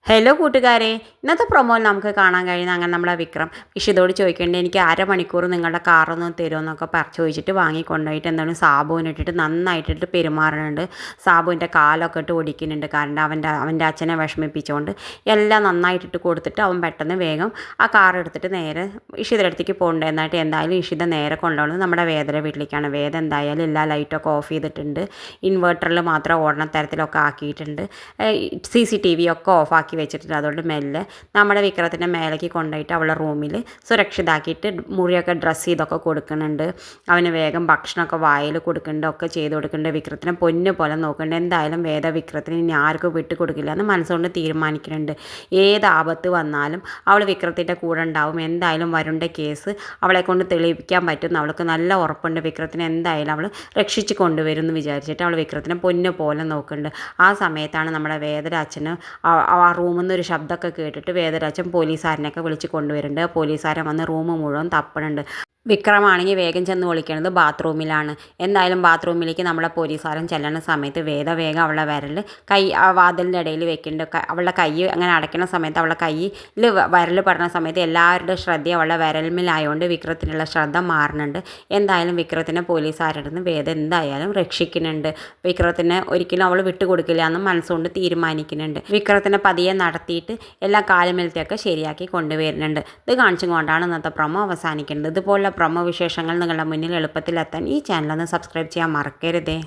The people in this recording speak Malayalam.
ഹലോ കൂട്ടുകാരെ, ഇന്നത്തെ പ്രൊമോയിൽ നമുക്ക് കാണാൻ കഴിയുന്ന അങ്ങനെ നമ്മളെ വിക്രം ഇഷിതോട് ചോദിക്കേണ്ടത് എനിക്ക് അരമണിക്കൂർ നിങ്ങളുടെ കാറൊന്ന് തരുമെന്നൊക്കെ ചോദിച്ചിട്ട് വാങ്ങിക്കൊണ്ടുപോയിട്ട് എന്താണ് സാബുവിനിട്ടിട്ട് നന്നായിട്ടിട്ട് പെരുമാറുന്നുണ്ട്. സാബുവിൻ്റെ കാലൊക്കെ ഇട്ട് ഓടിക്കുന്നുണ്ട്. കാരണം അവൻ്റെ അച്ഛനെ വിഷമിപ്പിച്ചുകൊണ്ട് എല്ലാം നന്നായിട്ടിട്ട് കൊടുത്തിട്ട് അവൻ പെട്ടെന്ന് വേഗം ആ കാർ എടുത്തിട്ട് നേരെ ഇഷിതയുടെ അടുത്തേക്ക് പോകേണ്ടത്. എന്നിട്ട് എന്തായാലും ഇഷിത നേരെ കൊണ്ടുപോകുന്നത് നമ്മുടെ വേദയുടെ വീട്ടിലേക്കാണ്. വേദ എന്തായാലും എല്ലാ ലൈറ്റൊക്കെ ഓഫ് ചെയ്തിട്ടുണ്ട്. ഇൻവെർട്ടറിൽ മാത്രം ഓടണ തരത്തിലൊക്കെ ആക്കിയിട്ടുണ്ട്. CCTV ഒക്കെ ഓഫാക്കി വെച്ചിട്ടുണ്ട്. അതുകൊണ്ട് മെല്ലെ നമ്മുടെ വിക്രത്തിൻ്റെ മേലേക്ക് കൊണ്ടുപോയിട്ട് അവളുടെ റൂമിൽ സുരക്ഷിതാക്കിയിട്ട് മുറിയൊക്കെ ഡ്രസ്സ് ചെയ്തൊക്കെ കൊടുക്കുന്നുണ്ട്. അവന് വേഗം ഭക്ഷണമൊക്കെ വായിൽ കൊടുക്കുന്നുണ്ട്, ഒക്കെ ചെയ്ത് കൊടുക്കുന്നുണ്ട്. വിക്രത്തിനെ പൊന്നു പോലെ നോക്കുന്നുണ്ട്. എന്തായാലും വേദ വിക്രത്തിന് ഇനി ആർക്കും വിട്ട് കൊടുക്കില്ല എന്ന് മനസ്സുകൊണ്ട് തീരുമാനിക്കുന്നുണ്ട്. ഏത് ആപത്ത് വന്നാലും അവൾ വിക്രത്തിൻ്റെ കൂടെ ഉണ്ടാവും. എന്തായാലും വരുണ്ട കേസ് അവളെ കൊണ്ട് തെളിയിക്കാൻ പറ്റും. അവൾക്ക് നല്ല ഉറപ്പുണ്ട്. വിക്രത്തിനെ എന്തായാലും അവൾ രക്ഷിച്ച് കൊണ്ടുവരും എന്ന് വിചാരിച്ചിട്ട് അവൾ വിക്രത്തിനെ പൊന്നു പോലെ നോക്കുന്നുണ്ട്. ആ സമയത്താണ് നമ്മുടെ വേദയുടെ അച്ഛന് ആ റൂമിൽ നിന്ന് ഒരു ശബ്ദമൊക്കെ കേട്ടിട്ട് വേദരാജൻ പോലീസുകാരനെയൊക്കെ വിളിച്ച് കൊണ്ടുവരുന്നുണ്ട്. പോലീസുകാരൻ വന്ന് റൂം മുഴുവൻ തപ്പണുണ്ട്. വിക്രമാണെങ്കിൽ വേഗം ചെന്ന് വിളിക്കുന്നത് ബാത്റൂമിലാണ്. എന്തായാലും ബാത്റൂമിലേക്ക് നമ്മളെ പോലീസുകാരൻ ചെല്ലുന്ന സമയത്ത് വേഗം അവളുടെ വിരൽ ആ വാതിലിൻ്റെ ഇടയിൽ വെക്കുന്നുണ്ട്. അവളുടെ കൈ അങ്ങനെ അടയ്ക്കുന്ന സമയത്ത് അവളുടെ കയ്യിൽ വിരൽ പെടുന്ന സമയത്ത് എല്ലാവരുടെയും ശ്രദ്ധ അവളുടെ വിരൽമിലായതുകൊണ്ട് വിക്രത്തിനുള്ള ശ്രദ്ധ മാറുന്നുണ്ട്. എന്തായാലും വിക്രത്തിനെ പോലീസുകാരുടെ നിന്ന് വേദം എന്തായാലും രക്ഷിക്കുന്നുണ്ട്. വിക്രത്തിനെ ഒരിക്കലും അവൾ വിട്ടുകൊടുക്കില്ല എന്ന് മനസ്സുകൊണ്ട് തീരുമാനിക്കുന്നുണ്ട്. വിക്രത്തിനെ പതിയെ നടത്തിയിട്ട് എല്ലാ കാലുമേലത്തെയൊക്കെ ശരിയാക്കി കൊണ്ടുവരുന്നുണ്ട്. ഇത് കാണിച്ചും കൊണ്ടാണ് ഇന്നത്തെ പ്രൊമോ അവസാനിക്കുന്നത്. ഇതുപോലുള്ള പ്രൊമോ വിശേഷങ്ങൾ നിങ്ങളുടെ മുന്നിൽ എളുപ്പത്തിലെത്താൻ ഈ ചാനലൊന്ന് സബ്സ്ക്രൈബ് ചെയ്യാൻ മറക്കരുതേ.